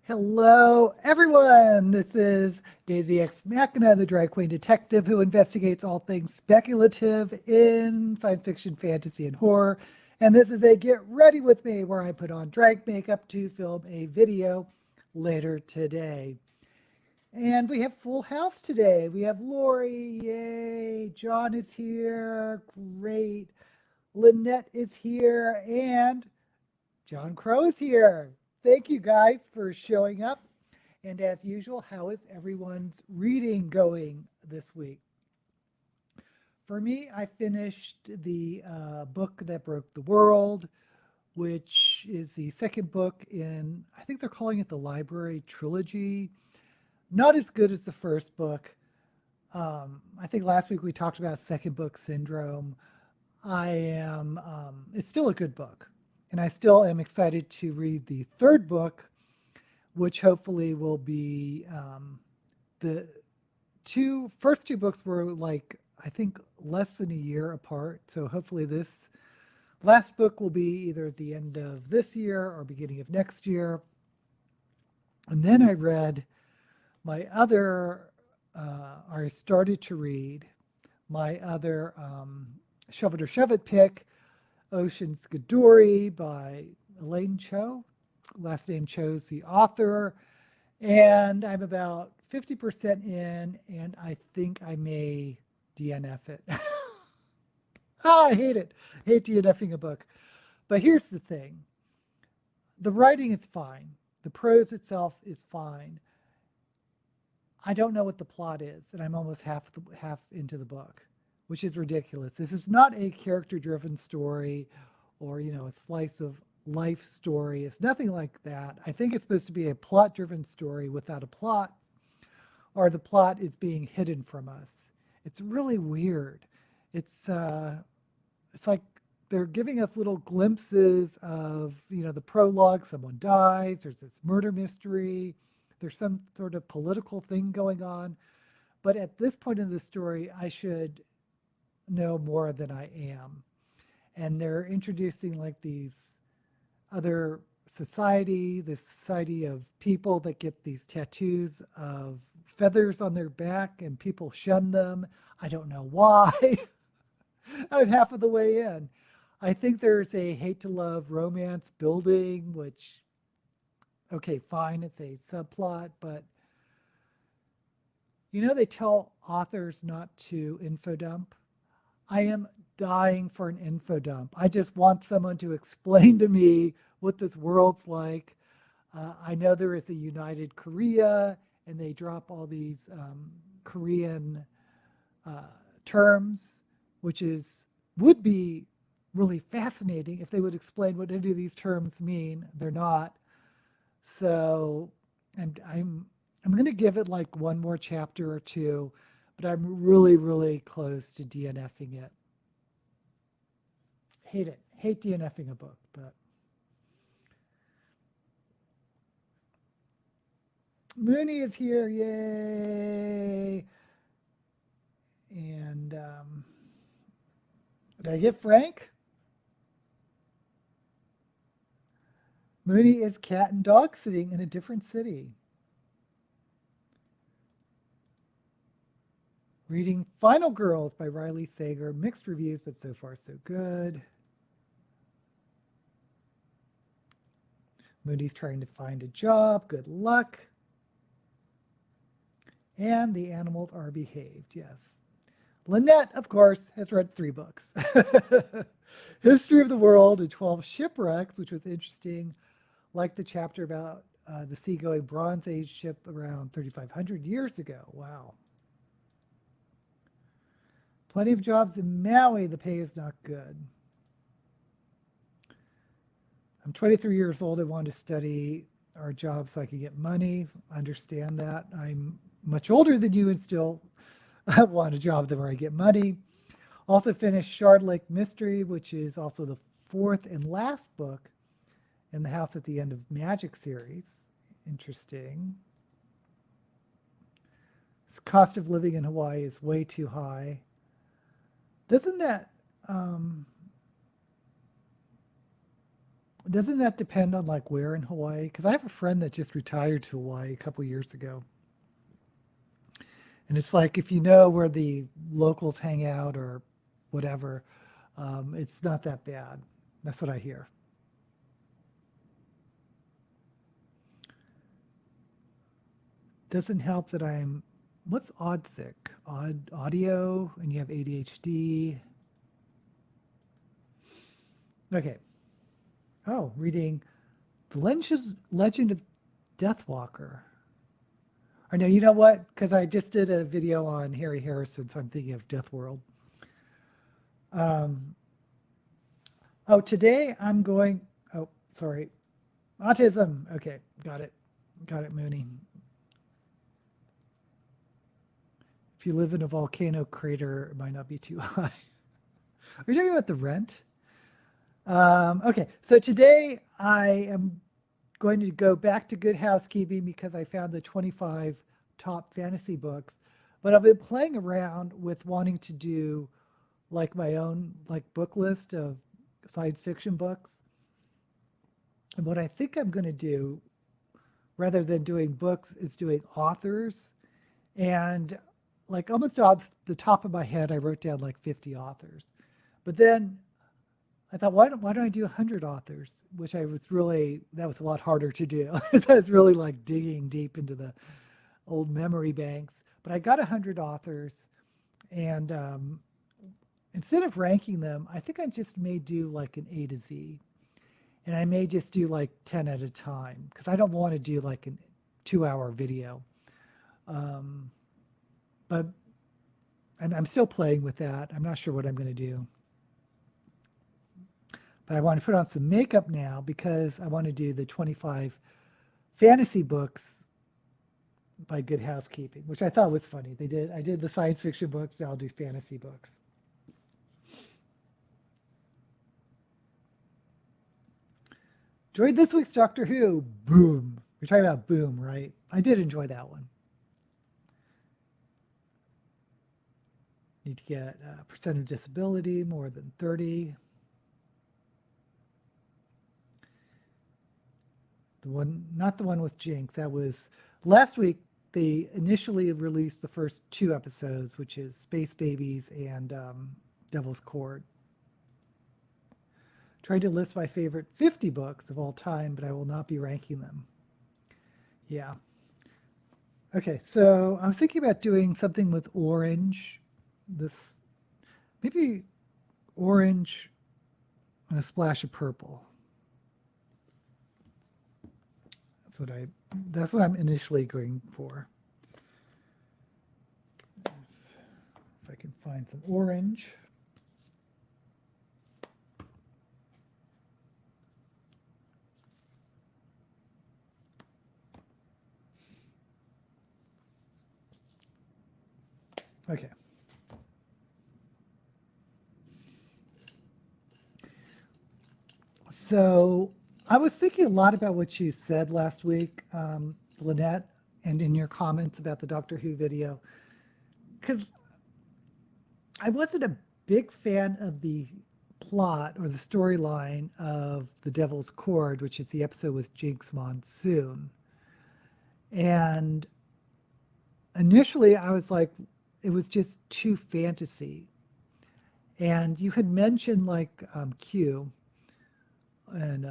Hello, everyone. This is Daisy X Machina, the drag queen detective who investigates all things speculative in science fiction, fantasy, and horror. And this is a Get Ready With Me, where I put on drag makeup to film a video later today. And we have full house today. We have Lori, yay. John is here, great. Lynette is here, and John Crow is here. Thank you guys for showing up. And as usual, how is everyone's reading going this week? For me, I finished the book that broke the world, which is the second book in, I think they're calling it the Library Trilogy. Not as good as the first book. I think last week we talked about second book syndrome. It's still a good book. And I still am excited to read the third book, which hopefully will be the first two books were like, I think, less than a year apart. So hopefully this last book will be either at the end of this year or beginning of next year. And then I read my other, or I started to read my other Shove It or Shove It pick, Ocean Skidori by Elaine Cho. Last name Cho's the author. And I'm about 50% in, and I think I may DNF it. I hate it. I hate DNFing a book. But here's the thing. The writing is fine. The prose itself is fine. I don't know what the plot is, and I'm almost half into the book, which is ridiculous. This is not a character-driven story or, a slice of life story. It's nothing like that. I think it's supposed to be a plot-driven story without a plot, or the plot is being hidden from us. It's really weird. It's like they're giving us little glimpses of, the prologue. Someone dies. There's this murder mystery. There's some sort of political thing going on. But at this point in the story, I should know more than I am. And they're introducing like these other the society of people that get these tattoos of feathers on their back and people shun them. I don't know why. I'm half of the way in. I think there's a hate to love romance building, which, okay, fine, it's a subplot, but they tell authors not to info dump. I am dying for an info dump. I just want someone to explain to me what this world's like. I know there is a United Korea, and they drop all these Korean terms, which would be really fascinating if they would explain what any of these terms mean. They're not. So, and I'm going to give it like one more chapter or two, but I'm really, really close to DNFing it. Hate it. Hate DNFing a book, but Mooney is here, yay! And did I get Frank? Mooney is cat and dog sitting in a different city. Reading Final Girls by Riley Sager. Mixed reviews, but so far so good. Moody's trying to find a job. Good luck. And the animals are behaved, yes. Lynette, of course, has read 3 books. History of the World and 12 Shipwrecks, which was interesting, like the chapter about the seagoing Bronze Age ship around 3,500 years ago. Wow. Plenty of jobs in Maui. The pay is not good. I'm 23 years old. I wanted to study our job so I could get money. Understand that. I'm much older than you and still want a job where I get money. Also finished Shard Lake Mystery, which is also the 4th and last book in the House at the End of Magic series. Interesting. The cost of living in Hawaii is way too high. Doesn't that doesn't that depend on like where in Hawaii? Because I have a friend that just retired to Hawaii a couple years ago. And it's like if you know where the locals hang out or whatever, it's not that bad. That's what I hear. Doesn't help that what's odd sick? Audio, and you have ADHD. Okay. Oh, reading The Legend of Deathwalker. Or no, you know what? Because I just did a video on Harry Harrison, so I'm thinking of Death World. Oh, today I'm going, oh, sorry. Autism. Okay, got it. Got it, Mooney. If you live in a volcano crater, it might not be too high. Are you talking about The Rent? Okay, so today I am going to go back to Good Housekeeping because I found the 25 top fantasy books, but I've been playing around with wanting to do like my own like book list of science fiction books. And what I think I'm going to do, rather than doing books, is doing authors. And like almost off the top of my head, I wrote down like 50 authors. But then I thought, why don't I do 100 authors? Which that was a lot harder to do. That was really like digging deep into the old memory banks. But I got 100 authors, and instead of ranking them, I think I just may do like an A to Z. And I may just do like 10 at a time because I don't want to do like a 2-hour video. But I'm still playing with that. I'm not sure what I'm going to do. But I want to put on some makeup now because I want to do the 25 fantasy books by Good Housekeeping, which I thought was funny. I did the science fiction books, now I'll do fantasy books. Enjoyed this week's Doctor Who. Boom. You're talking about Boom, right? I did enjoy that one. Need to get a percent of disability, more than 30. Not the one with Jinx. That was last week. They initially released the first 2 episodes, which is Space Babies and Devil's Cord. Trying to list my favorite 50 books of all time, but I will not be ranking them. Yeah. Okay, so I was thinking about doing something with orange. Maybe orange and a splash of purple. That's what I'm initially going for. If I can find some orange. Okay. So I was thinking a lot about what you said last week, Lynette, and in your comments about the Doctor Who video, because I wasn't a big fan of the plot or the storyline of The Devil's Cord, which is the episode with Jinx Monsoon. And initially I was like, it was just too fantasy. And you had mentioned like Q and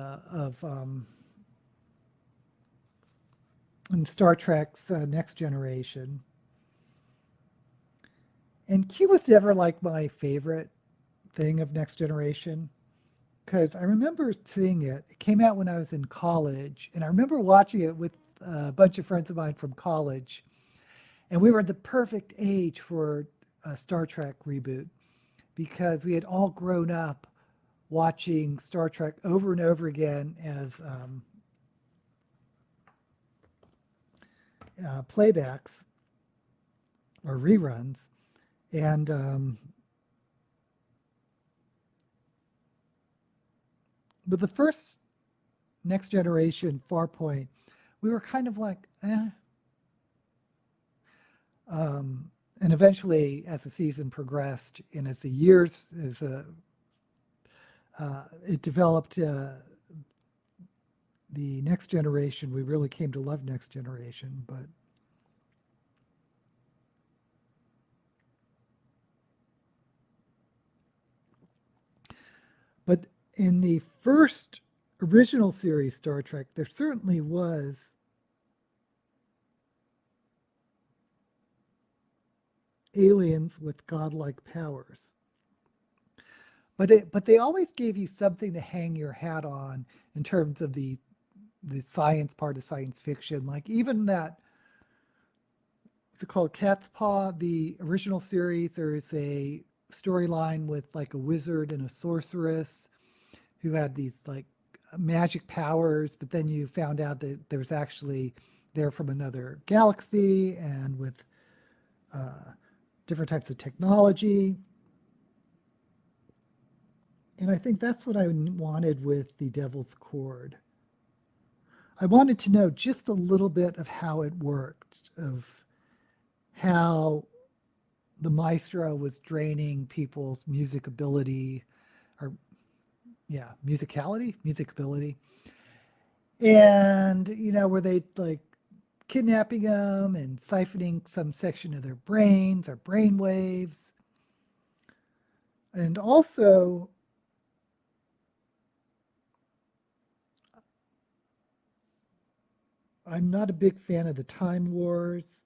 in Star Trek's Next Generation. And Q was never like my favorite thing of Next Generation because I remember seeing it. It came out when I was in college, and I remember watching it with a bunch of friends of mine from college. And we were the perfect age for a Star Trek reboot because we had all grown up watching Star Trek over and over again as playbacks or reruns. And with the first Next Generation Farpoint, we were kind of like, eh. And eventually, as the season progressed and as the years, it developed the Next Generation, we really came to love Next Generation, but in the first original series Star Trek, there certainly was aliens with godlike powers. But they always gave you something to hang your hat on in terms of the science part of science fiction. Like even that, what's it called, Cat's Paw, the original series, there is a storyline with like a wizard and a sorceress who had these like magic powers, but then you found out that there's actually they're from another galaxy and with different types of technology. And I think that's what I wanted with the Devil's Cord. I wanted to know just a little bit of how it worked, of how the maestro was draining people's music ability, or music ability. And, were they like kidnapping them and siphoning some section of their brains or brain waves? And also, I'm not a big fan of the Time Wars,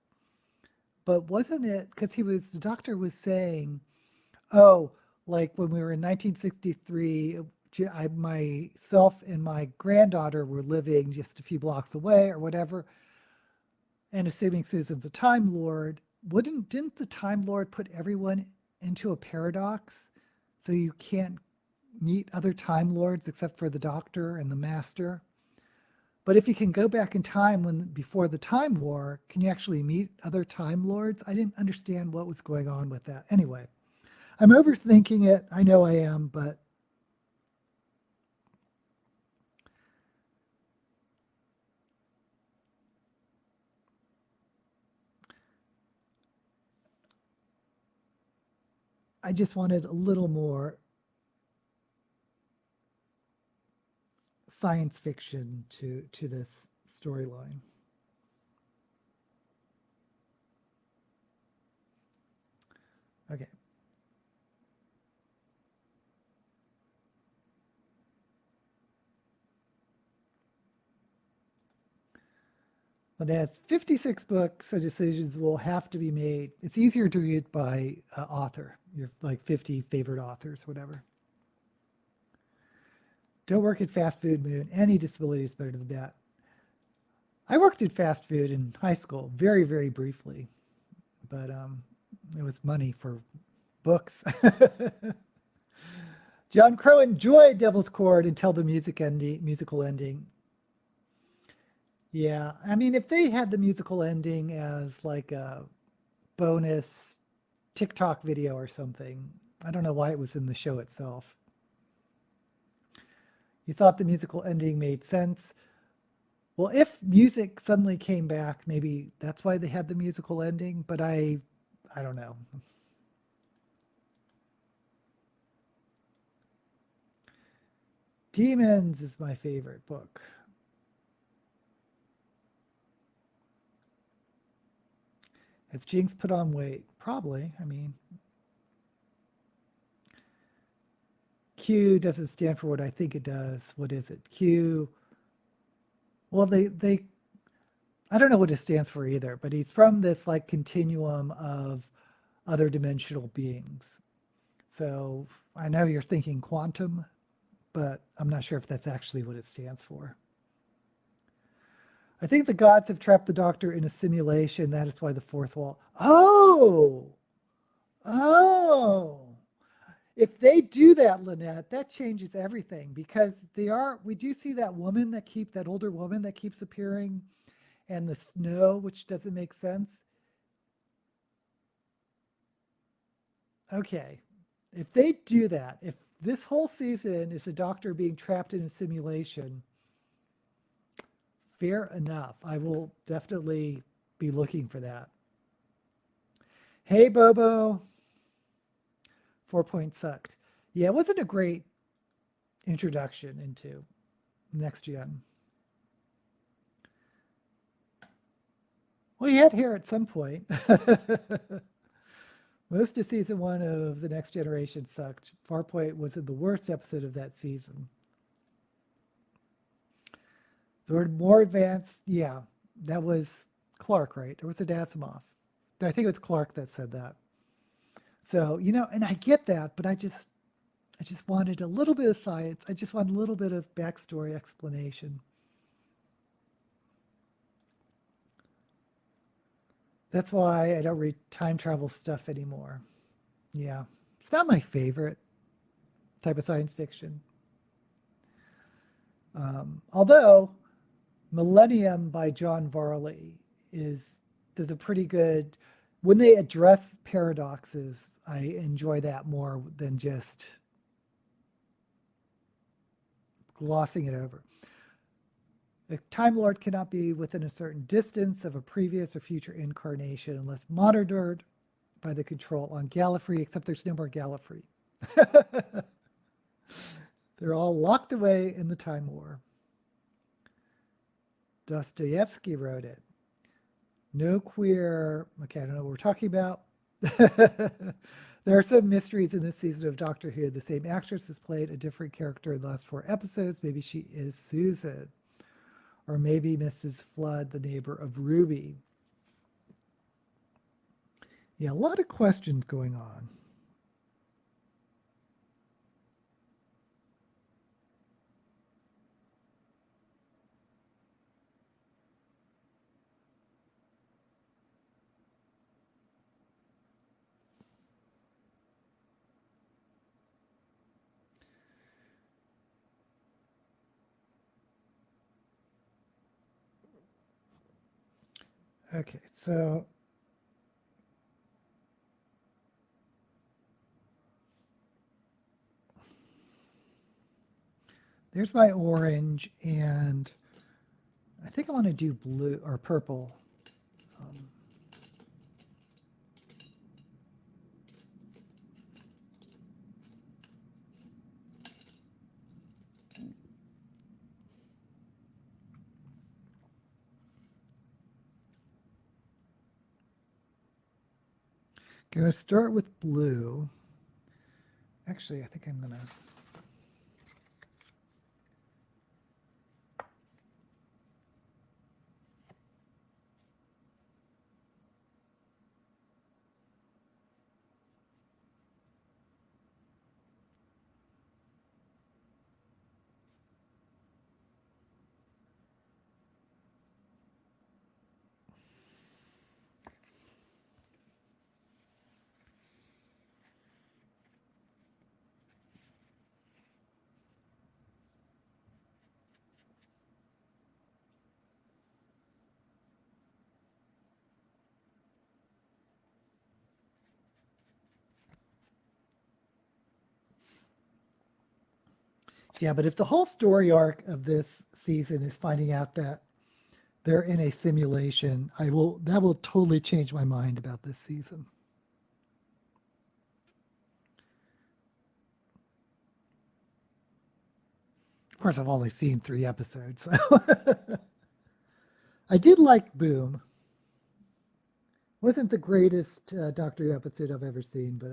but wasn't it because the doctor was saying, oh, like when we were in 1963, myself and my granddaughter were living just a few blocks away or whatever, and assuming Susan's a Time Lord, didn't the Time Lord put everyone into a paradox? So you can't meet other Time Lords except for the Doctor and the Master. But if you can go back in time before the Time War, can you actually meet other Time Lords? I didn't understand what was going on with that. Anyway, I'm overthinking it. I know I am, but I just wanted a little more science fiction to this storyline. Okay. But it has 56 books, so decisions will have to be made. It's easier to read by author, your like 50 favorite authors, whatever. Don't work at fast food, Moon. Any disability is better than that. I worked at fast food in high school, very, very briefly, but it was money for books. John Crow enjoyed Devil's Cord until the musical ending. Yeah, I mean, if they had the musical ending as like a bonus TikTok video or something, I don't know why it was in the show itself. You thought the musical ending made sense. Well, if music suddenly came back, maybe that's why they had the musical ending, but I don't know. Demons is my favorite book. Has Jinx put on weight? Probably. I mean, Q doesn't stand for what I think it does. What is it? Q. Well, they I don't know what it stands for either, but he's from this like continuum of other dimensional beings. So I know you're thinking quantum, but I'm not sure if that's actually what it stands for. I think the gods have trapped the Doctor in a simulation. That is why the fourth wall. Oh! If they do that, Lynette, that changes everything because we do see that older woman that keeps appearing and the snow, which doesn't make sense. Okay. If they do that, if this whole season is the Doctor being trapped in a simulation, fair enough. I will definitely be looking for that. Hey, Bobo. 4 Point sucked. Yeah, it wasn't a great introduction into Next Gen. Well, he had hair at some point. Most of season 1 of The Next Generation sucked. Farpoint was in the worst episode of that season. The word more advanced, yeah, that was Clark, right? Or was it Asimov? I think it was Clark that said that. So, and I get that, but I just wanted a little bit of science. I just wanted a little bit of backstory explanation. That's why I don't read time travel stuff anymore. Yeah. It's not my favorite type of science fiction. Although Millennium by John Varley does a pretty good, when they address paradoxes, I enjoy that more than just glossing it over. A Time Lord cannot be within a certain distance of a previous or future incarnation unless monitored by the control on Gallifrey, except there's no more Gallifrey. They're all locked away in the Time War. Dostoevsky wrote it. No queer, okay, I don't know what we're talking about. There are some mysteries in this season of Doctor Who. The same actress has played a different character in the last 4 episodes. Maybe she is Susan. Or maybe Mrs. Flood, the neighbor of Ruby. Yeah, a lot of questions going on. Okay, so there's my orange, and I think I want to do blue or purple. Going to start with blue. Actually, I think I'm going to. Yeah, but if the whole story arc of this season is finding out that they're in a simulation, that will totally change my mind about this season. Of course, I've only seen 3 episodes. So. I did like Boom. Wasn't the greatest Doctor Who episode I've ever seen, but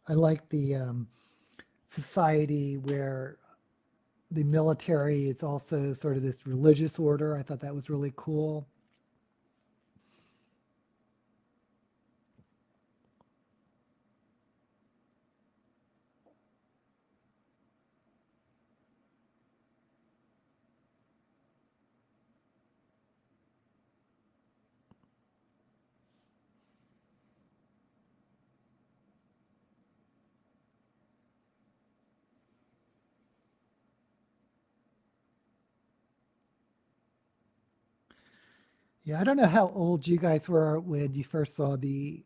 I like the society where the military is also sort of this religious order. I thought that was really cool. Yeah, I don't know how old you guys were when you first saw the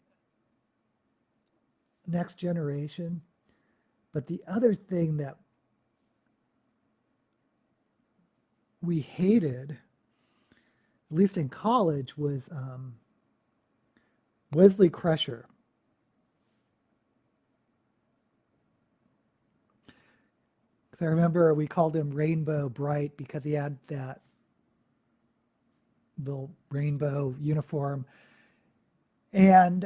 Next Generation, but the other thing that we hated, at least in college, was Wesley Crusher. Because I remember we called him Rainbow Bright because he had the rainbow uniform. And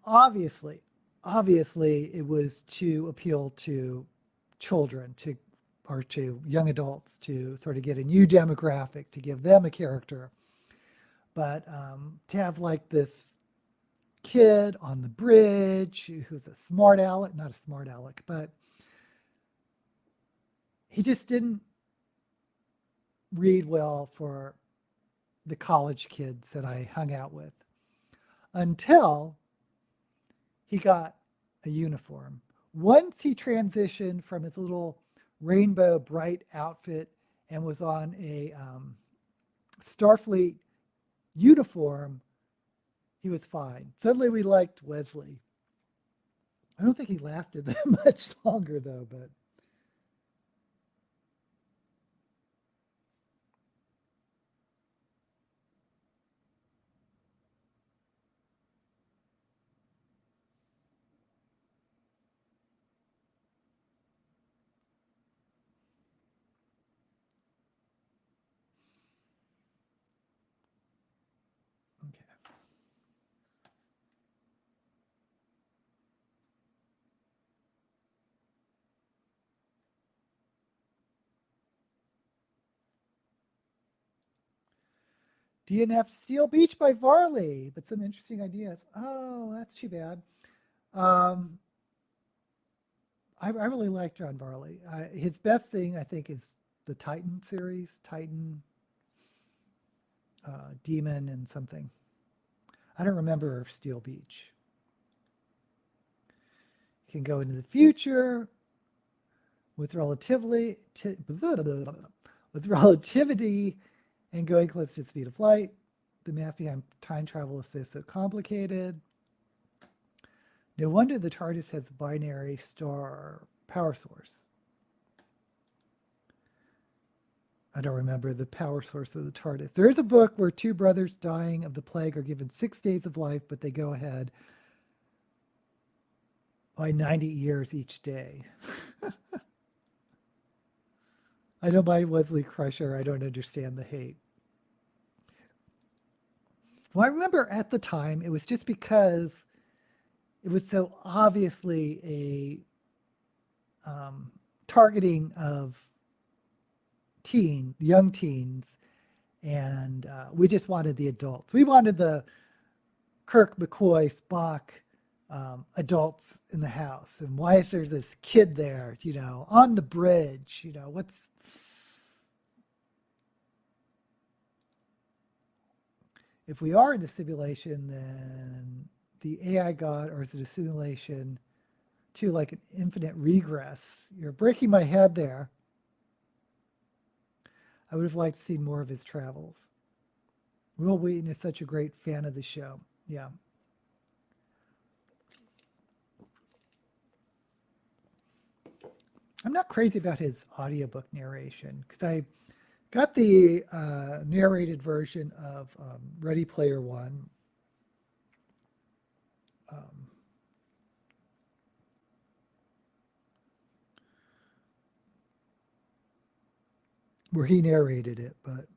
obviously, it was to appeal to children, or to young adults, to sort of get a new demographic, to give them a character. But to have like this kid on the bridge who's a smart aleck, not a smart aleck, but he just didn't read well for the college kids that I hung out with until he got a uniform. Once he transitioned from his little rainbow bright outfit and was on a Starfleet uniform, he was fine. Suddenly we liked Wesley. I don't think he lasted that much longer though, but okay. DNF Steel Beach by Varley, but some interesting ideas. Oh, that's too bad. Um, I really like John Varley. His best thing, I think, is the Titan series, Titan, Demon, and something. I don't remember Steel Beach. You can go into the future with with relativity and going close to the speed of light. The math behind time travel is so complicated. No wonder the TARDIS has a binary star power source. I don't remember the power source of the TARDIS. There is a book where two brothers dying of the plague are given 6 days of life, but they go ahead by 90 years each day. I don't mind Wesley Crusher. I don't understand the hate. Well, I remember at the time, it was just because it was so obviously a targeting of young teens, and we just wanted the adults. We wanted the Kirk, McCoy, Spock adults in the house. And why is there this kid there, on the bridge? If we are in a simulation, then the AI god, or is it a simulation to like an infinite regress? You're breaking my head there. I would have liked to see more of his travels. Will Wheaton is such a great fan of the show. Yeah. I'm not crazy about his audiobook narration because I got the narrated version of Ready Player One. Where he narrated it, but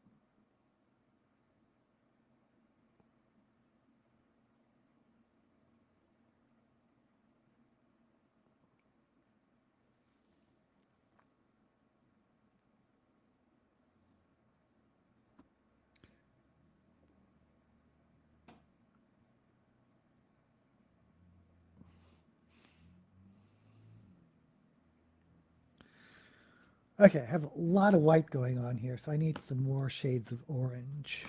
okay, I have a lot of white going on here, so I need some more shades of orange.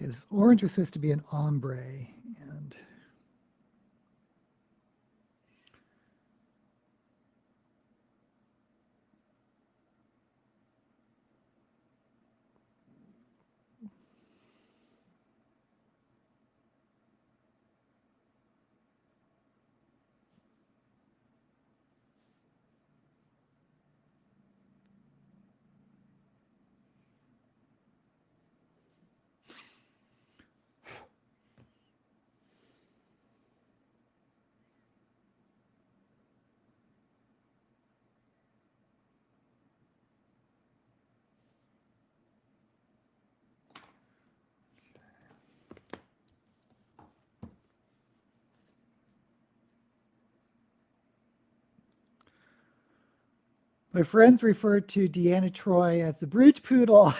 Okay, this orange was supposed to be an ombre, and my friends referred to Deanna Troy as the Brooch Poodle.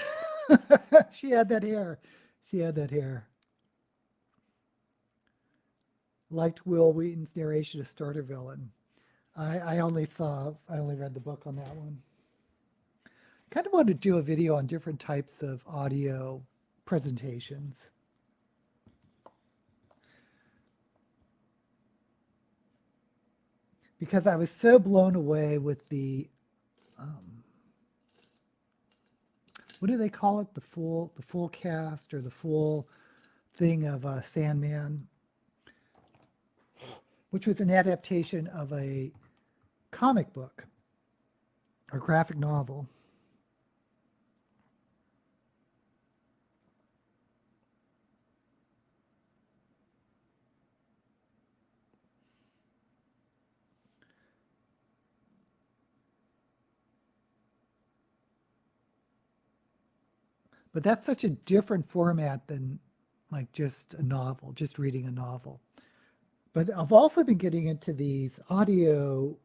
She had that hair. She had that hair. Liked Will Wheaton's narration of Starter Villain. I only read the book on that one. Kind of want to do a video on different types of audio presentations. Because I was so blown away with the what do they call it? The full cast or the full thing of Sandman, which was an adaptation of a comic book or graphic novel. But that's such a different format than like just a novel, just reading a novel. But I've also been getting into these audio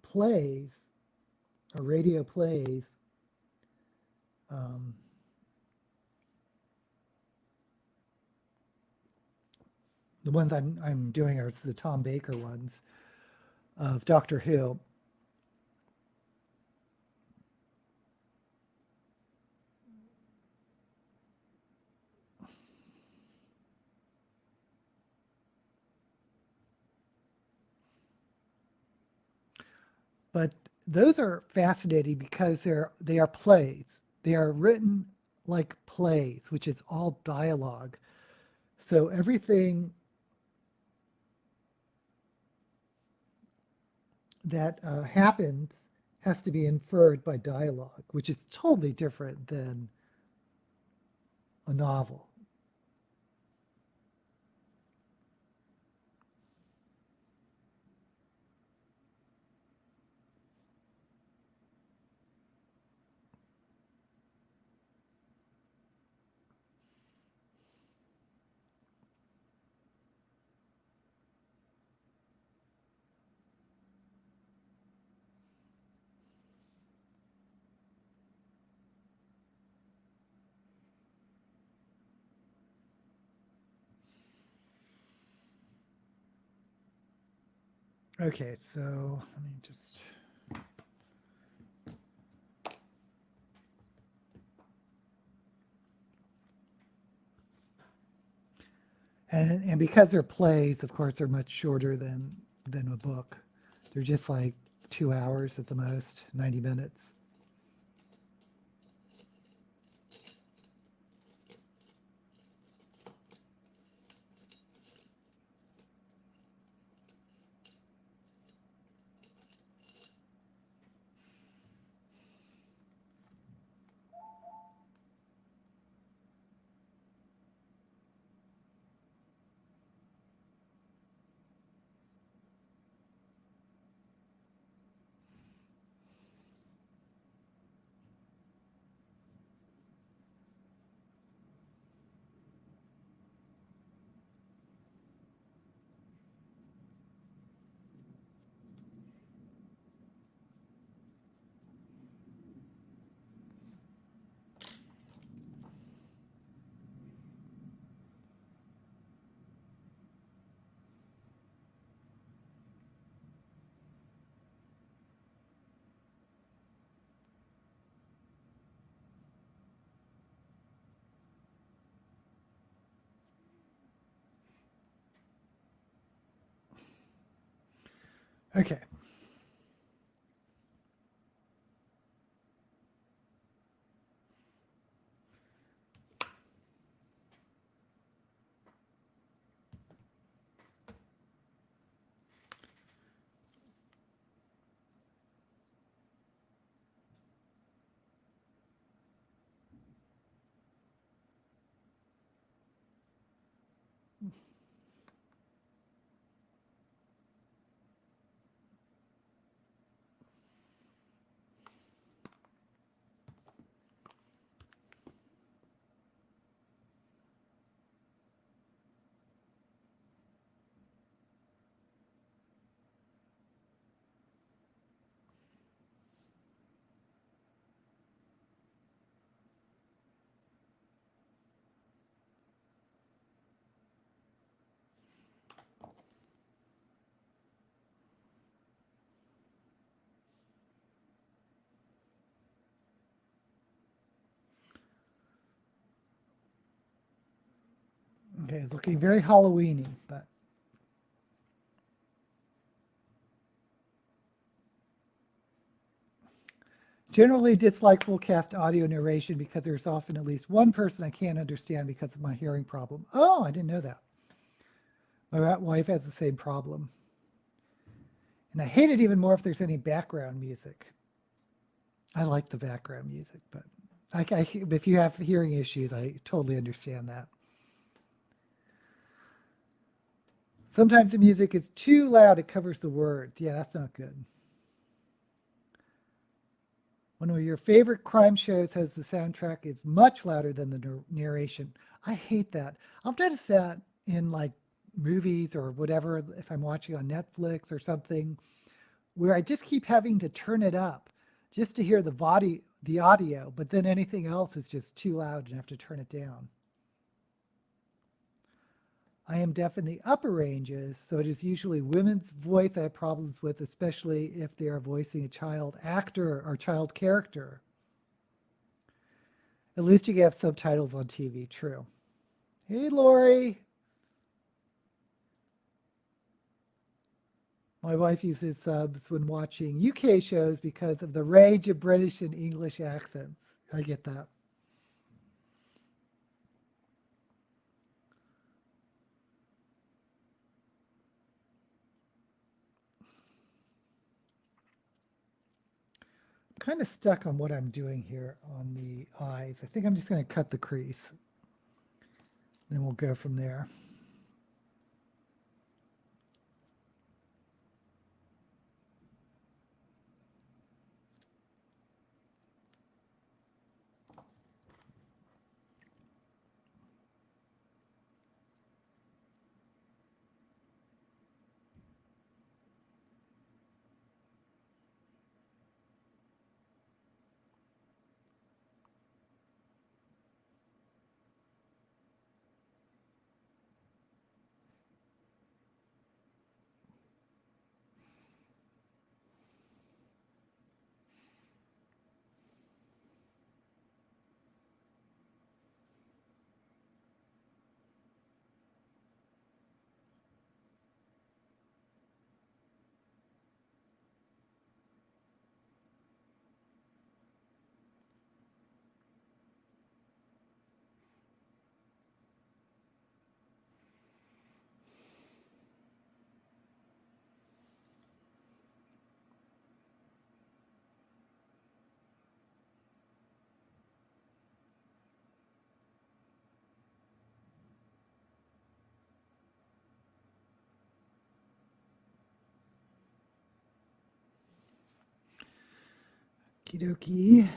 plays or radio plays. The ones I'm doing are the Tom Baker ones of Doctor Who. But those are fascinating because they are plays. They are written like plays, which is all dialogue. So everything that happens has to be inferred by dialogue, which is totally different than a novel. Okay, so let me just. And because they're plays, of course, they're much shorter than a book. They're just like 2 hours at the most, 90 minutes. Okay. Okay, it's looking very Halloweeny, but generally dislike full cast audio narration because there's often at least one person I can't understand because of my hearing problem. Oh, I didn't know that. My wife has the same problem. And I hate it even more if there's any background music. I like the background music, but if you have hearing issues, I totally understand that. Sometimes the music is too loud, it covers the words. Yeah, that's not good. One of your favorite crime shows has the soundtrack is much louder than the narration. I hate that. I've noticed that in like movies or whatever, if I'm watching on Netflix or something, where I just keep having to turn it up just to hear the audio, but then anything else is just too loud and I have to turn it down. I am deaf in the upper ranges, so it is usually women's voice I have problems with, especially if they are voicing a child actor or child character. At least you can have subtitles on TV, true. Hey, Lori. My wife uses subs when watching UK shows because of the range of British and English accents. I get that. Kind of stuck on what I'm doing here on the eyes. I think I'm just going to cut the crease. Then we'll go from there. Okie dokie.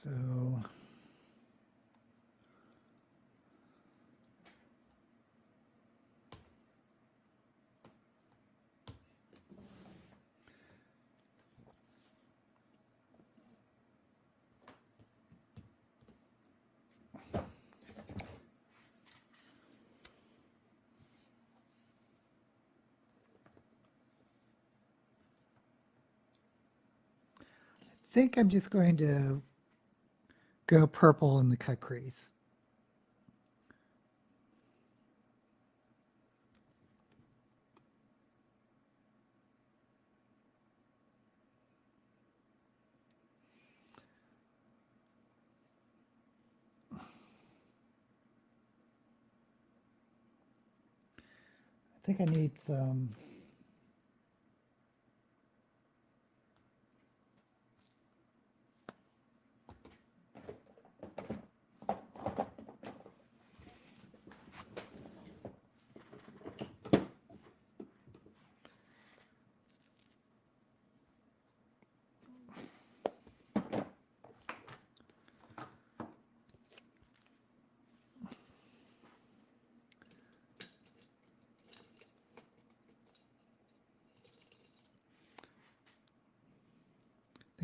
So think I'm just going to go purple in the cut crease. I think I need some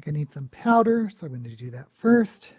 I need some powder, so I'm going to do that first.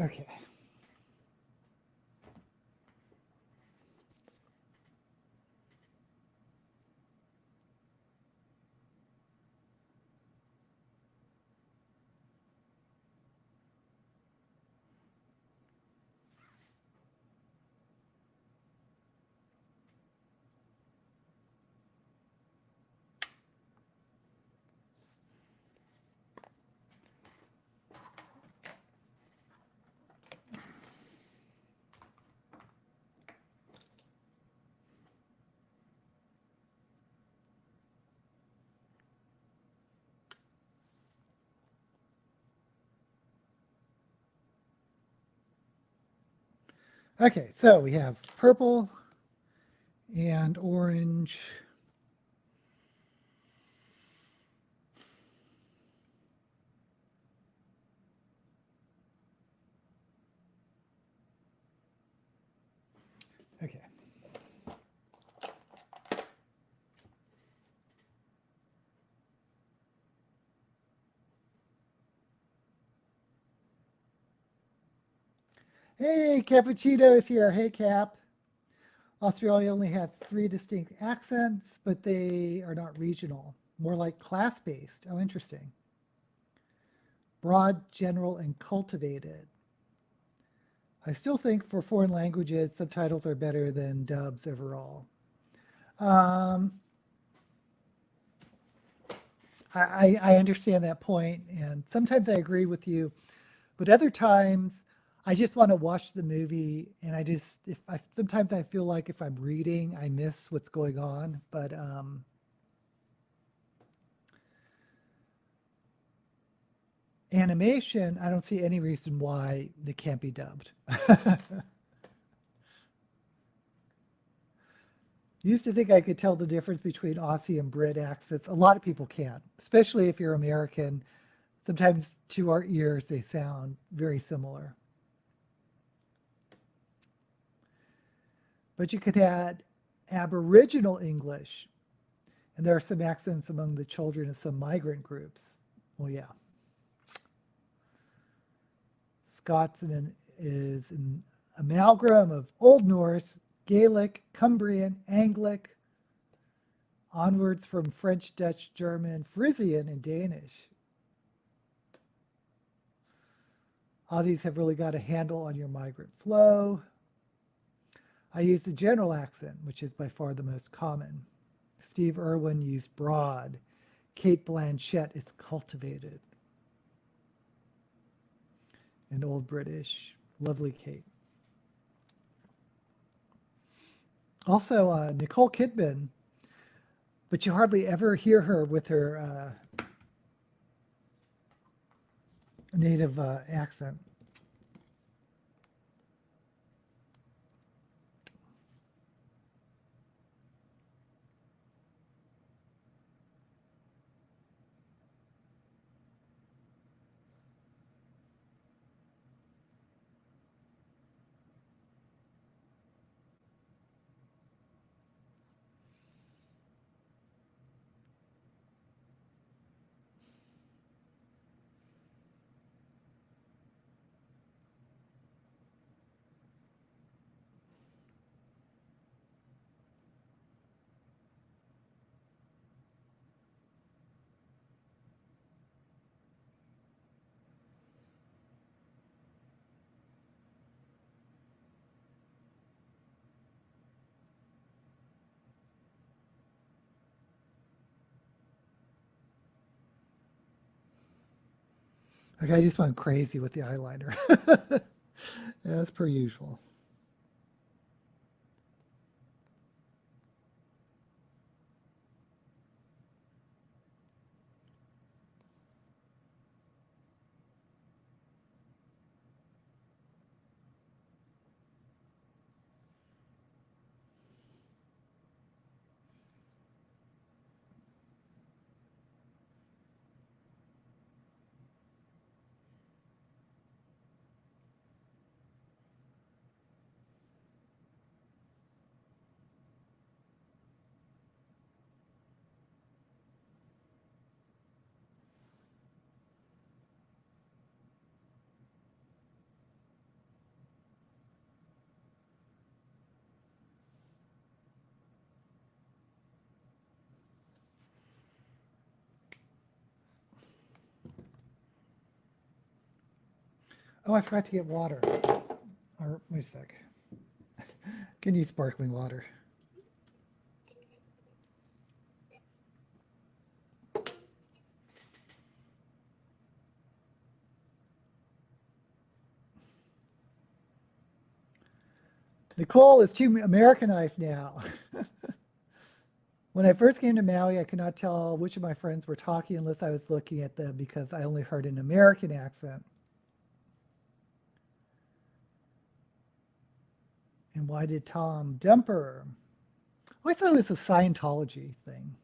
Okay. Okay, so we have purple and orange. Okay. Hey, Cappuccino is here. Hey, Cap. Australia only has 3 distinct accents, but they are not regional, more like class-based. Oh, interesting. Broad, general, and cultivated. I still think for foreign languages, subtitles are better than dubs overall. Um, I understand that point, and sometimes I agree with you, but other times I just want to watch the movie, and sometimes I feel like if I'm reading, I miss what's going on. But animation, I don't see any reason why they can't be dubbed. Used to think I could tell the difference between Aussie and Brit accents. A lot of people can, especially if you're American. Sometimes to our ears, they sound very similar. But you could add Aboriginal English, and there are some accents among the children of some migrant groups. Well, yeah. Scots is an amalgam of Old Norse, Gaelic, Cumbrian, Anglic, onwards from French, Dutch, German, Frisian, and Danish. Aussies have really got a handle on your migrant flow. I use the general accent, which is by far the most common. Steve Irwin used broad. Kate Blanchett is cultivated. And Old British. Lovely Kate. Also, Nicole Kidman, but you hardly ever hear her with her native accent. Okay, I just went crazy with the eyeliner, as per usual. Oh, I forgot to get water. Or wait a sec. Can use sparkling water. Nicole is too Americanized now. When I first came to Maui, I could not tell which of my friends were talking unless I was looking at them because I only heard an American accent. And why did Tom Dumper? I thought it was a Scientology thing.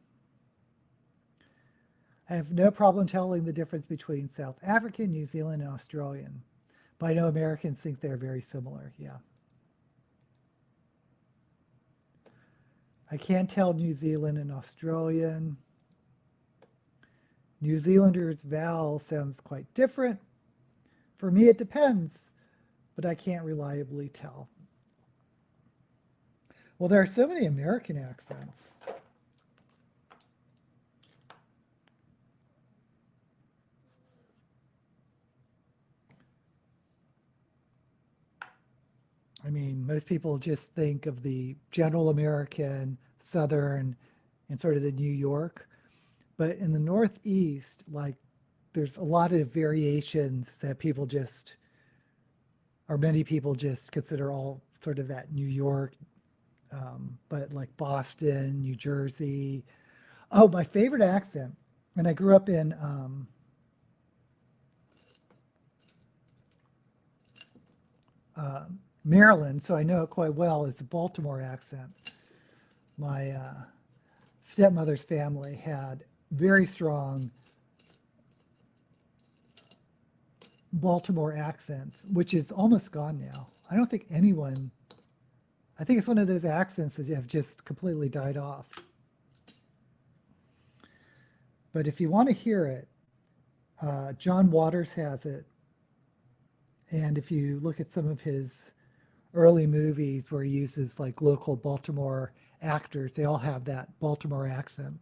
I have no problem telling the difference between South African, New Zealand, and Australian. But I know Americans think they're very similar, yeah. I can't tell New Zealand and Australian. New Zealanders' vowel sounds quite different. For me, it depends, but I can't reliably tell. Well, there are so many American accents. I mean, most people just think of the general American, Southern, and sort of the New York. But in the Northeast, like there's a lot of variations that people just, or many people just consider all sort of that New York, but like Boston, New Jersey. Oh, my favorite accent, and I grew up in Maryland, so I know it quite well, is the Baltimore accent. My stepmother's family had very strong Baltimore accents, which is almost gone now. I don't think anyone, I think it's one of those accents that have just completely died off. But if you want to hear it, John Waters has it. And if you look at some of his early movies where he uses like local Baltimore actors, they all have that Baltimore accent.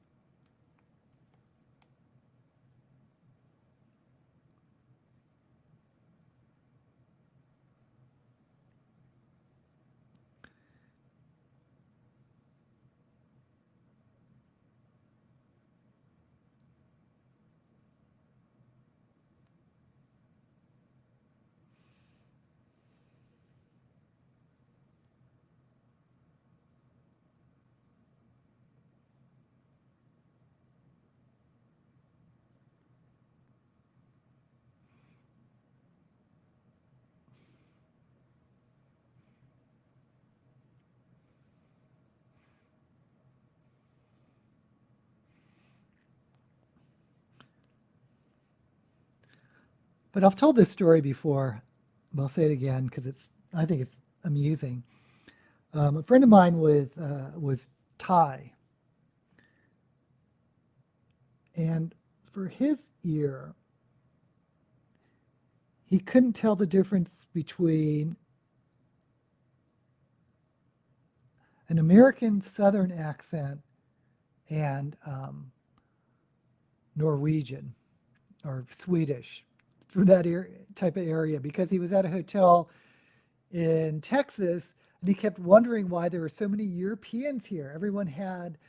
But I've told this story before, but I'll say it again because I think it's amusing. A friend of mine was Thai, and for his ear, he couldn't tell the difference between an American Southern accent and Norwegian or Swedish from that type of area because he was at a hotel in Texas and he kept wondering why there were so many Europeans here. Everyone had,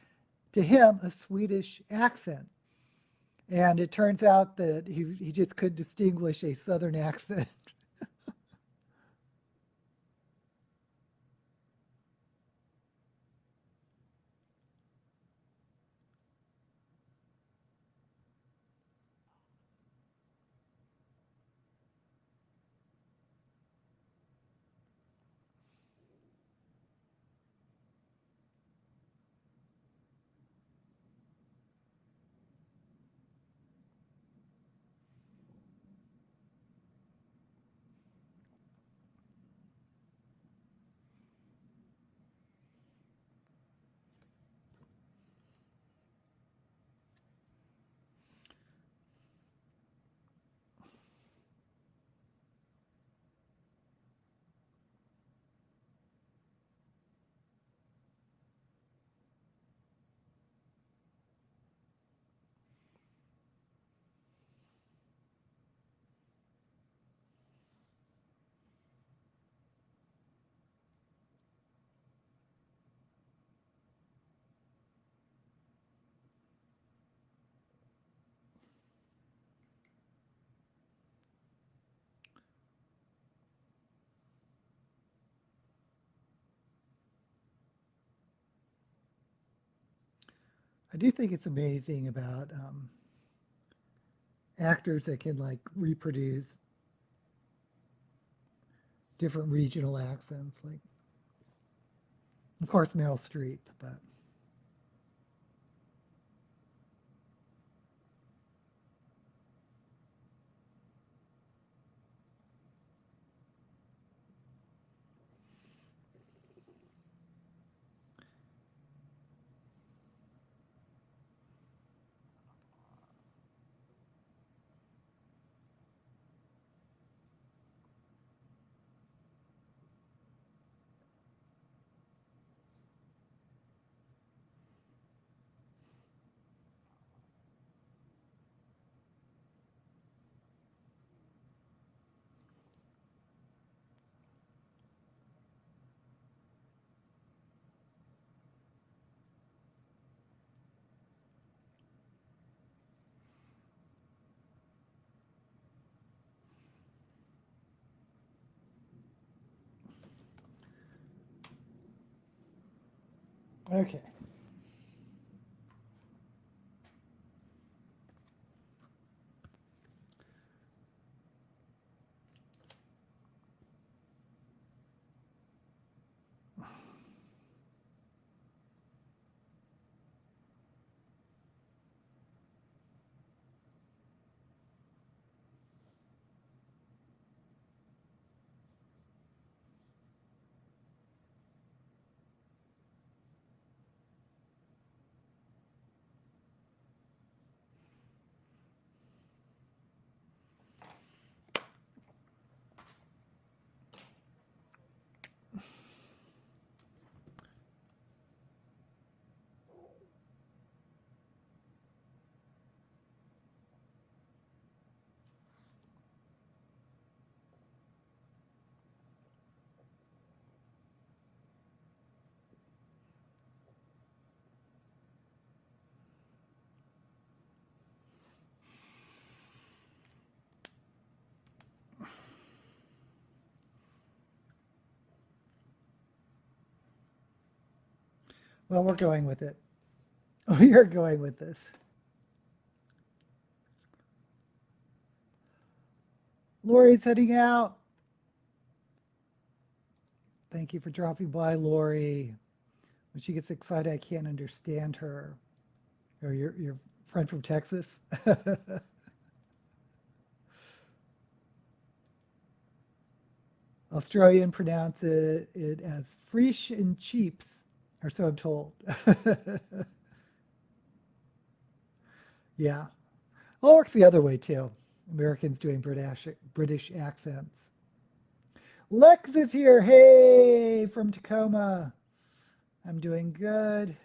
to him, a Swedish accent. And it turns out that he just couldn't distinguish a Southern accent. I do think it's amazing about actors that can like reproduce different regional accents. Like, of course, Meryl Streep, but Okay. Well, we're going with it. We are going with this. Lori's heading out. Thank you for dropping by, Lori. When she gets excited, I can't understand her. Or your friend from Texas. Australian pronounce it as frisch and cheaps, or so I'm told. Yeah. Well, it works the other way too. Americans doing British accents. Lex is here. Hey, from Tacoma. I'm doing good.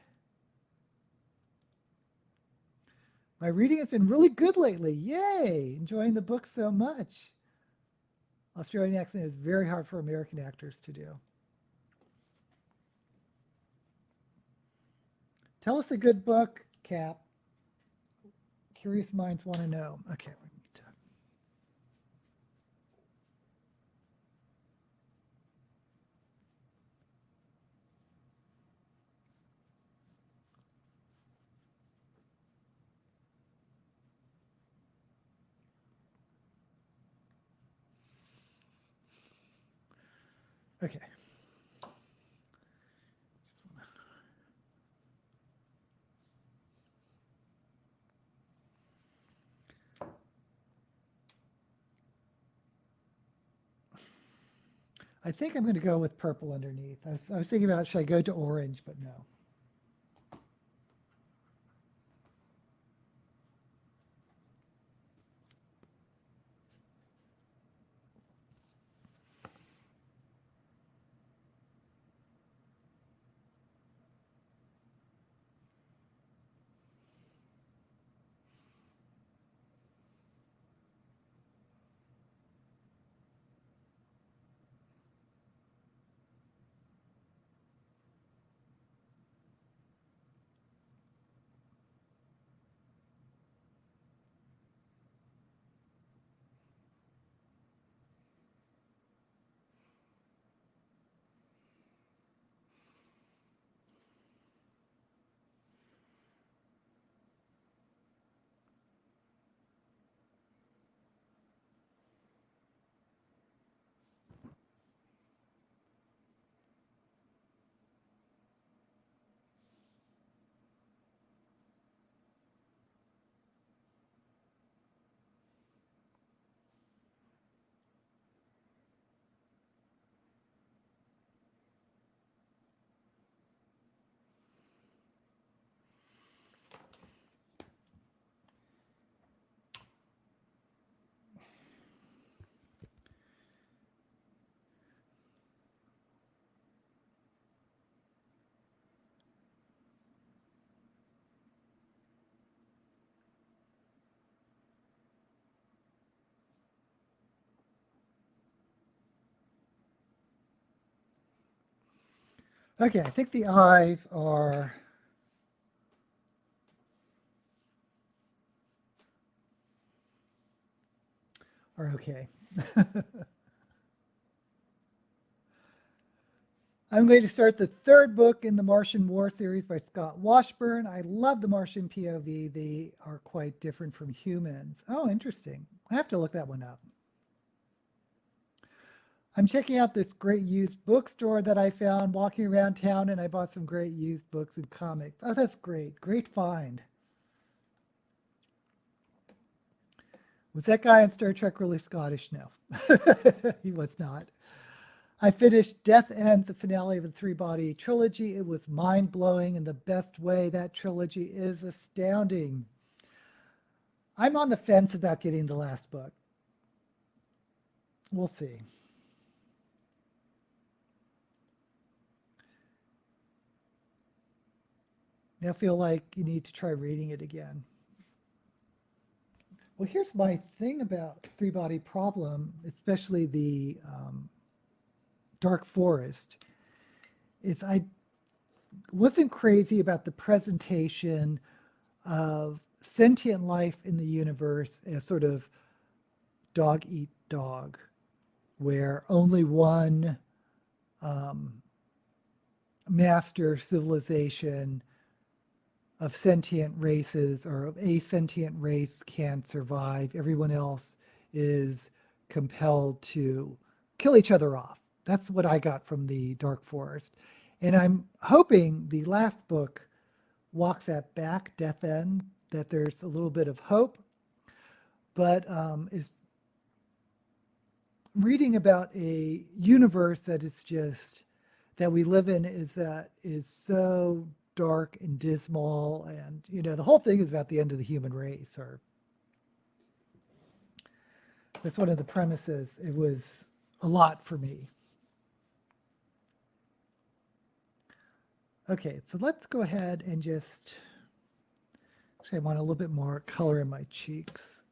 My reading has been really good lately. Yay! Enjoying the book so much. Australian accent is very hard for American actors to do. Tell us a good book, Cap. Curious minds want to know. Okay, we need to. Okay. I think I'm going to go with purple underneath. I was thinking about, should I go to orange, but no. Okay, I think the eyes are okay. I'm going to start the third book in the Martian War series by Scott Washburn. I love the Martian POV. They are quite different from humans. Oh, interesting. I have to look that one up. I'm checking out this great used bookstore that I found walking around town, and I bought some great used books and comics. Oh, that's great. Great find. Was that guy on Star Trek really Scottish? No, he was not. I finished Death Ends, the finale of the three-body trilogy. It was mind-blowing in the best way. That trilogy is astounding. I'm on the fence about getting the last book. We'll see. Now I feel like you need to try reading it again. Well, here's my thing about Three-Body Problem, especially the Dark Forest, is I wasn't crazy about the presentation of sentient life in the universe as sort of dog eat dog, where only one master civilization of sentient races or of a sentient race can survive. Everyone else is compelled to kill each other off. That's what I got from the Dark Forest. And I'm hoping the last book walks that back, Death End, that there's a little bit of hope. But is reading about a universe that is just, that we live in is so dark and dismal, and the whole thing is about the end of the human race, or that's one of the premises. It was a lot for me. Okay, so let's go ahead and just, actually I want a little bit more color in my cheeks.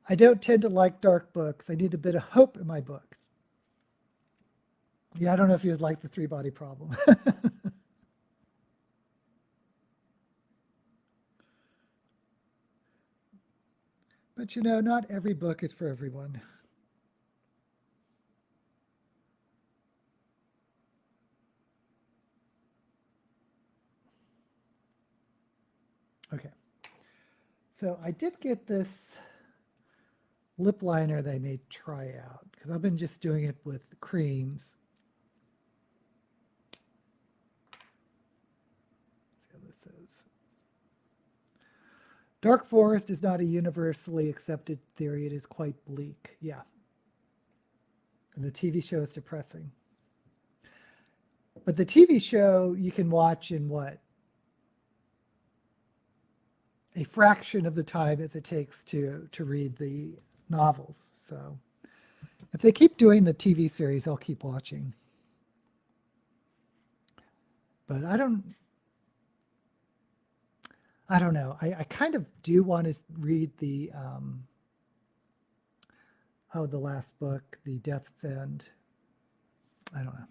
I don't tend to like dark books. I need a bit of hope in my books. Yeah, I don't know if you would like the Three-Body Problem. But not every book is for everyone. Okay. So I did get this lip liner that I may try out, because I've been just doing it with creams. Let's see how this is. Dark Forest is not a universally accepted theory. It is quite bleak. Yeah. And the TV show is depressing. But the TV show you can watch in what? A fraction of the time as it takes to read the novels. So if they keep doing the TV series, I'll keep watching. But I don't know. I kind of do want to read the the last book, The Death's End. I don't know.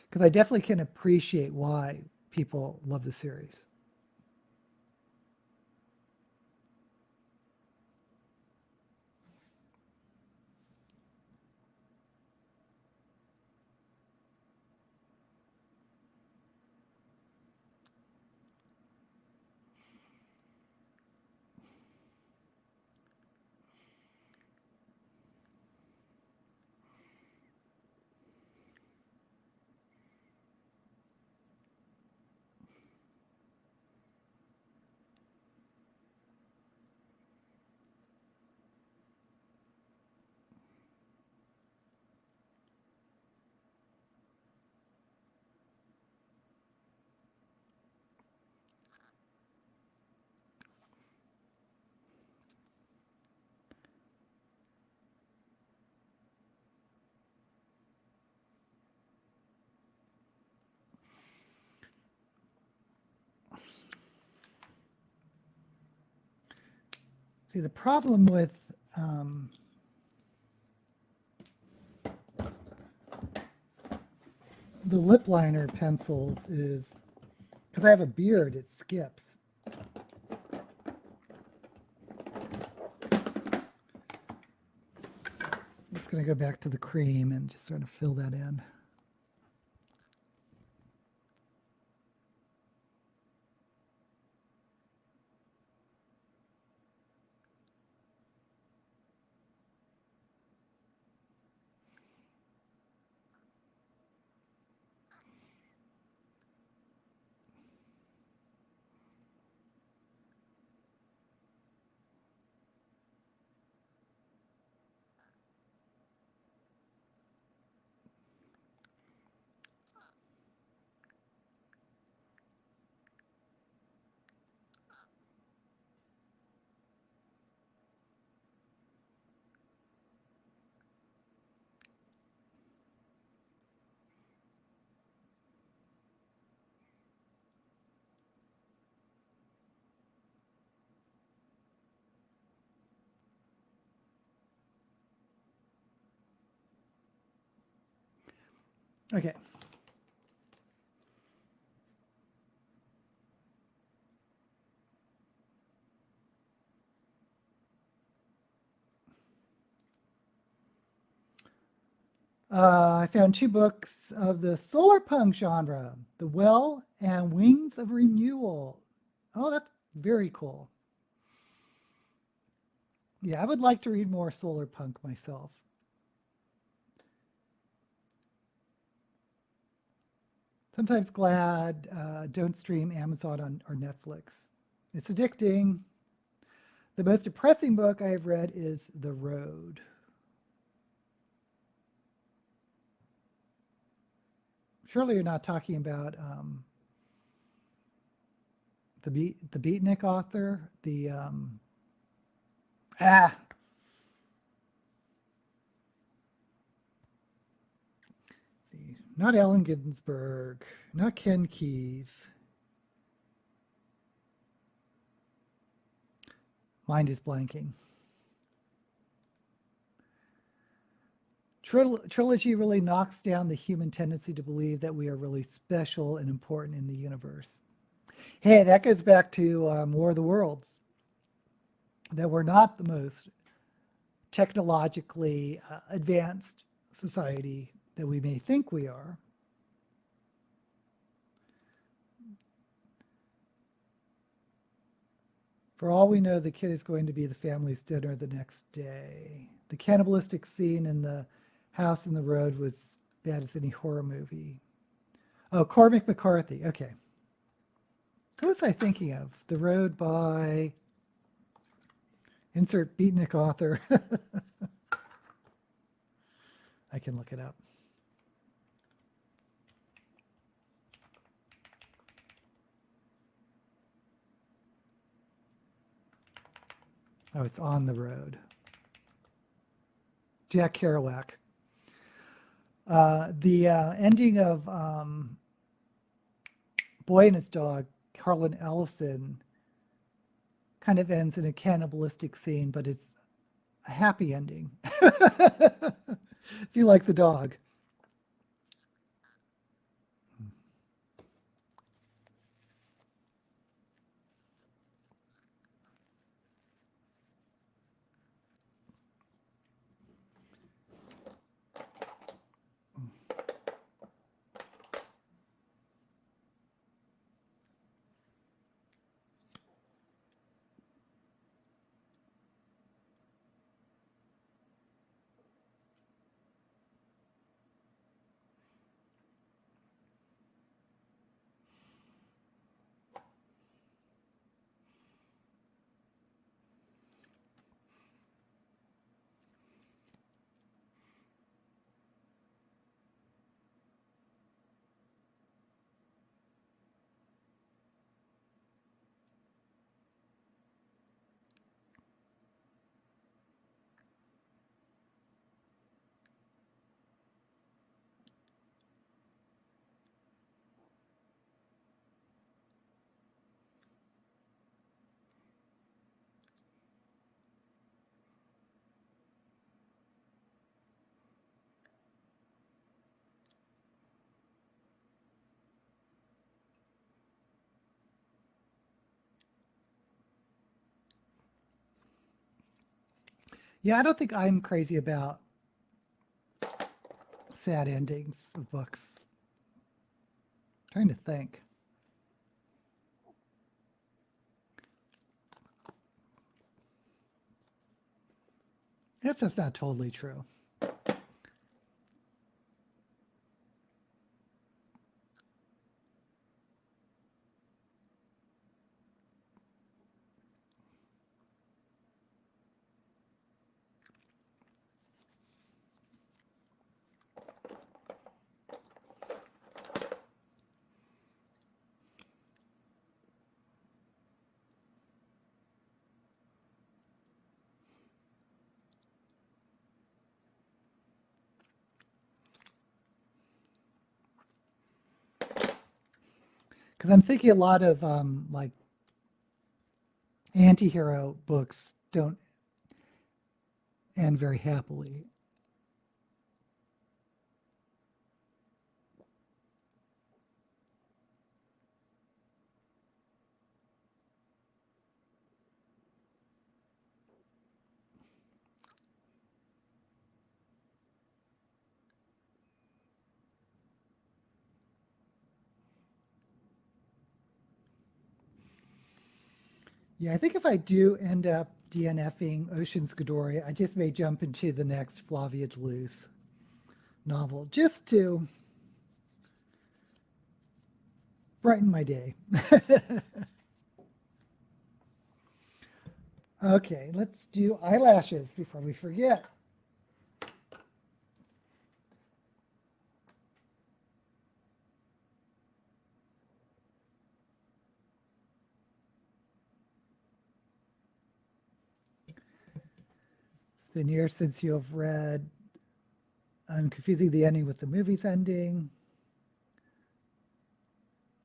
Because I definitely can appreciate why people love the series. See, the problem with the lip liner pencils is because I have a beard, it skips. It's going to go back to the cream and just sort of fill that in. Okay. I found 2 books of the solar punk genre, The Well and Wings of Renewal. Oh, that's very cool. Yeah, I would like to read more solar punk myself. Sometimes glad don't stream Amazon or Netflix. It's addicting. The most depressing book I have read is The Road. Surely you're not talking about the Beatnik author, the see, not Allen Ginsberg, not Ken Keyes. Mind is blanking. Trilogy really knocks down the human tendency to believe that we are really special and important in the universe. Hey, that goes back to War of the Worlds, that we're not the most technologically advanced society that we may think we are. For all we know, the kid is going to be the family's dinner the next day. The cannibalistic scene in the house in the road was bad as any horror movie. Oh, Cormac McCarthy. Okay. Who was I thinking of? The Road by insert beatnik author. I can look it up. Oh, it's On the Road. Jack Kerouac. The ending of Boy and His Dog, Harlan Ellison, kind of ends in a cannibalistic scene, but it's a happy ending. If you like the dog. Yeah, I don't think I'm crazy about sad endings of books. Trying to think. That's just not totally true. Because I'm thinking a lot of like anti-hero books don't end very happily. Yeah, I think if I do end up DNFing Ocean's Godori, I just may jump into the next Flavia Deleuze novel just to brighten my day. Okay, let's do eyelashes before we forget. It's been years since you have read I'm confusing the ending with the movie's ending.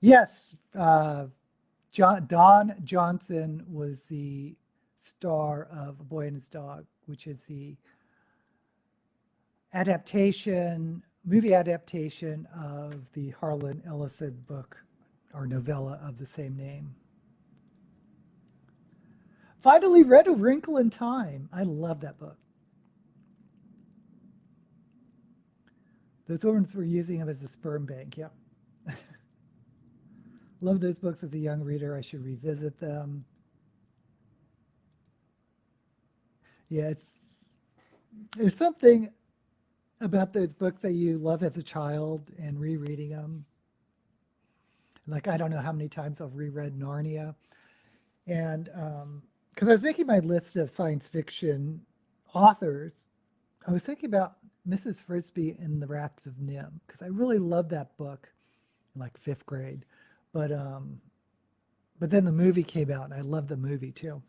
Yes, Don Johnson was the star of A Boy and His Dog, which is the movie adaptation of the Harlan Ellison book or novella of the same name. Finally read A Wrinkle in Time. I love that book. Those women were using him as a sperm bank. Yep. Love those books as a young reader. I should revisit them. Yeah, there's something about those books that you love as a child and rereading them. Like, I don't know how many times I've reread Narnia. And because I was making my list of science fiction authors, I was thinking about Mrs. Frisbee and the Rats of Nim because I really loved that book in like fifth grade. But then the movie came out and I loved the movie too.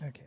Okay.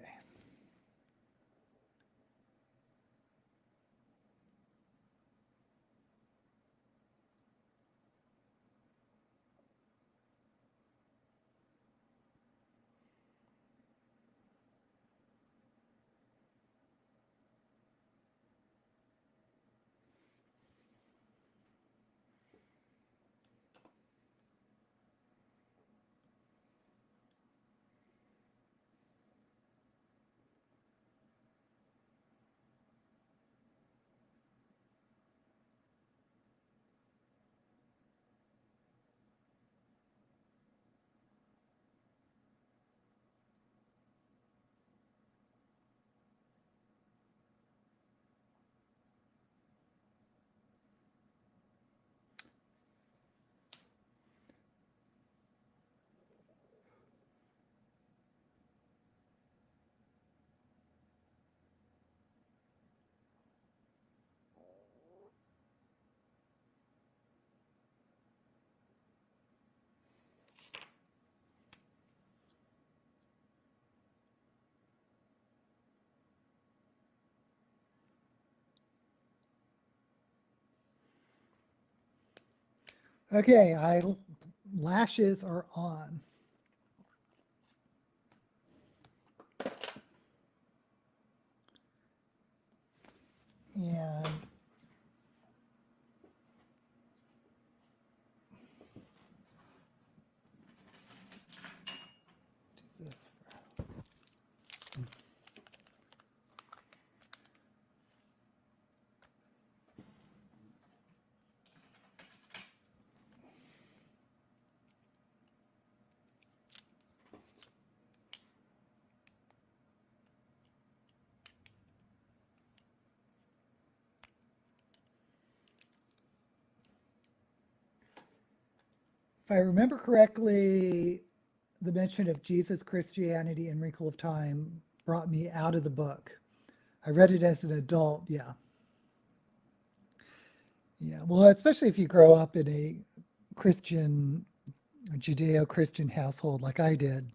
Okay, lashes are on. And do this. If I remember correctly, the mention of Jesus, Christianity, and Wrinkle of Time brought me out of the book. I read it as an adult, yeah. Yeah, well, especially if you grow up in a Christian, Judeo-Christian household like I did,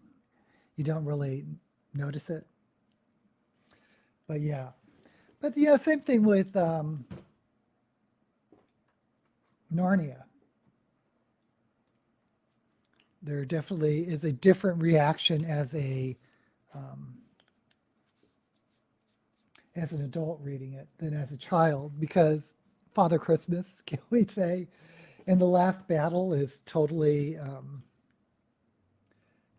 you don't really notice it. But yeah, but same thing with Narnia. There definitely is a different reaction um, as an adult reading it than as a child, because Father Christmas, can we say, in the last battle is totally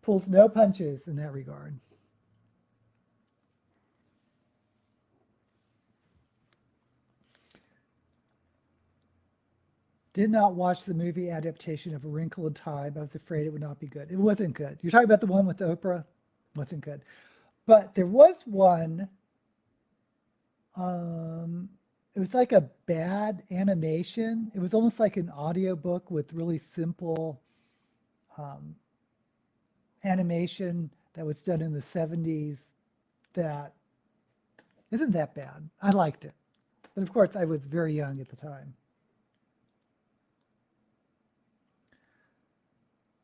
pulls no punches in that regard. Did not watch the movie adaptation of A Wrinkle in Time. I was afraid it would not be good. It wasn't good. You're talking about the one with Oprah? Wasn't good. But there was one, it was like a bad animation. It was almost like an audiobook with really simple um, animation that was done in the 70s that isn't that bad. I liked it. But of course, I was very young at the time.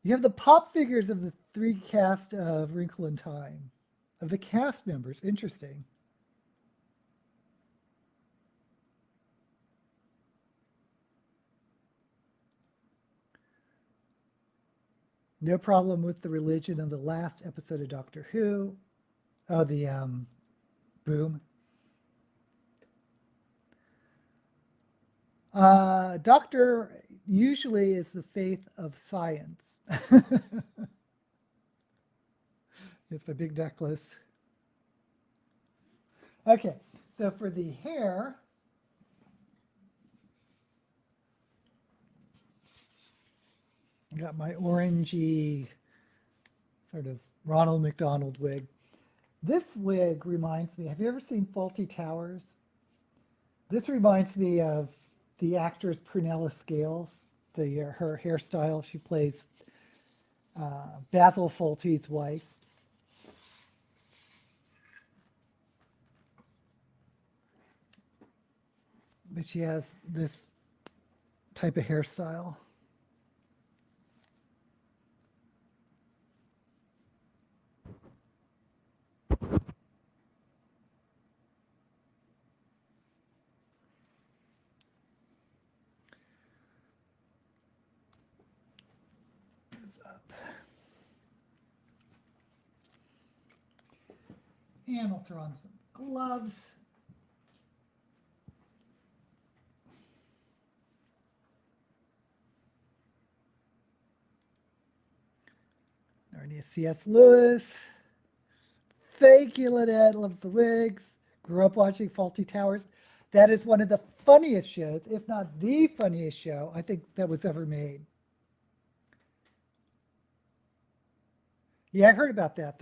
You have the pop figures of the three cast of Wrinkle in Time. Of the cast members. Interesting. No problem with the religion in the last episode of Doctor Who. Oh, the boom. Doctor usually is the faith of science. It's my big necklace. Okay, so for the hair, I got my orangey sort of Ronald McDonald wig. This wig reminds me, have you ever seen Faulty Towers? This reminds me of the actress Prunella Scales, her hairstyle. She plays Basil Fawlty's wife. But she has this type of hairstyle. And we'll throw on some gloves. Narnia C.S. Lewis. Thank you, Lynette. Loves the wigs. Grew up watching Faulty Towers. That is one of the funniest shows, if not the funniest show, I think that was ever made. Yeah, I heard about that.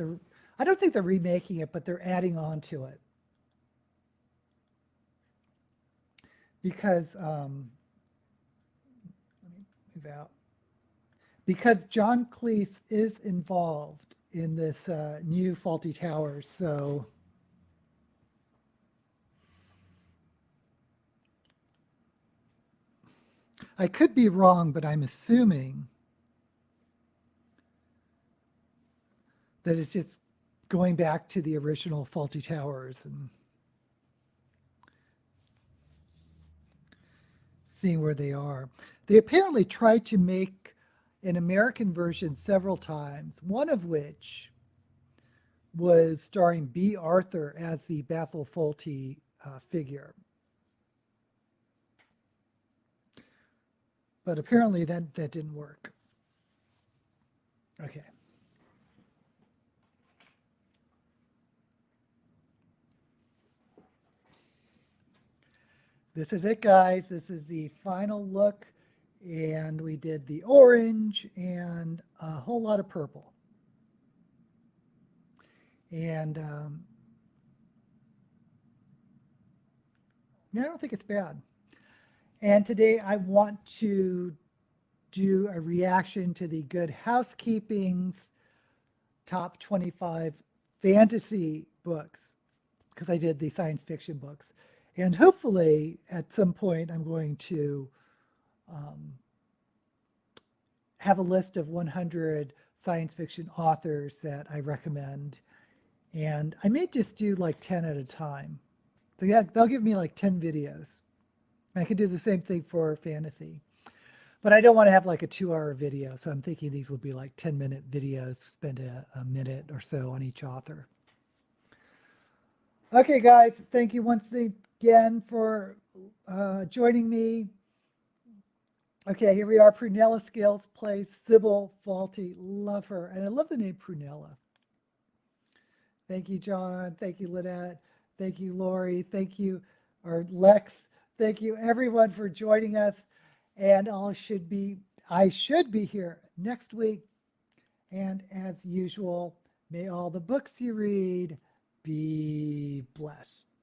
I don't think they're remaking it, but they're adding on to it. Because, let me move out. Because John Cleese is involved in this new Faulty Towers, so I could be wrong, but I'm assuming that it's just going back to the original Faulty Towers. And seeing where they are. They apparently tried to make an American version several times, one of which was starring B. Arthur as the Basil Fawlty figure. But apparently that didn't work. Okay. This is it, guys. This is the final look. And we did the orange and a whole lot of purple. And yeah, I don't think it's bad. And today I want to do a reaction to the Good Housekeeping's top 25 fantasy books, because I did the science fiction books. And hopefully at some point I'm going to have a list of 100 science fiction authors that I recommend. And I may just do like 10 at a time. They'll give me like 10 videos. I could do the same thing for fantasy. But I don't want to have like a 2-hour video. So I'm thinking these will be like 10-minute videos, spend a minute or so on each author. Okay, guys, thank you once again for joining me. Okay, here we are. Prunella Scales plays Sybil Fawlty. Love her. And I love the name Prunella. Thank you, John. Thank you, Lynette. Thank you, Lori. Thank you, or Lex. Thank you, everyone, for joining us. And I should be here next week. And as usual, may all the books you read be blessed.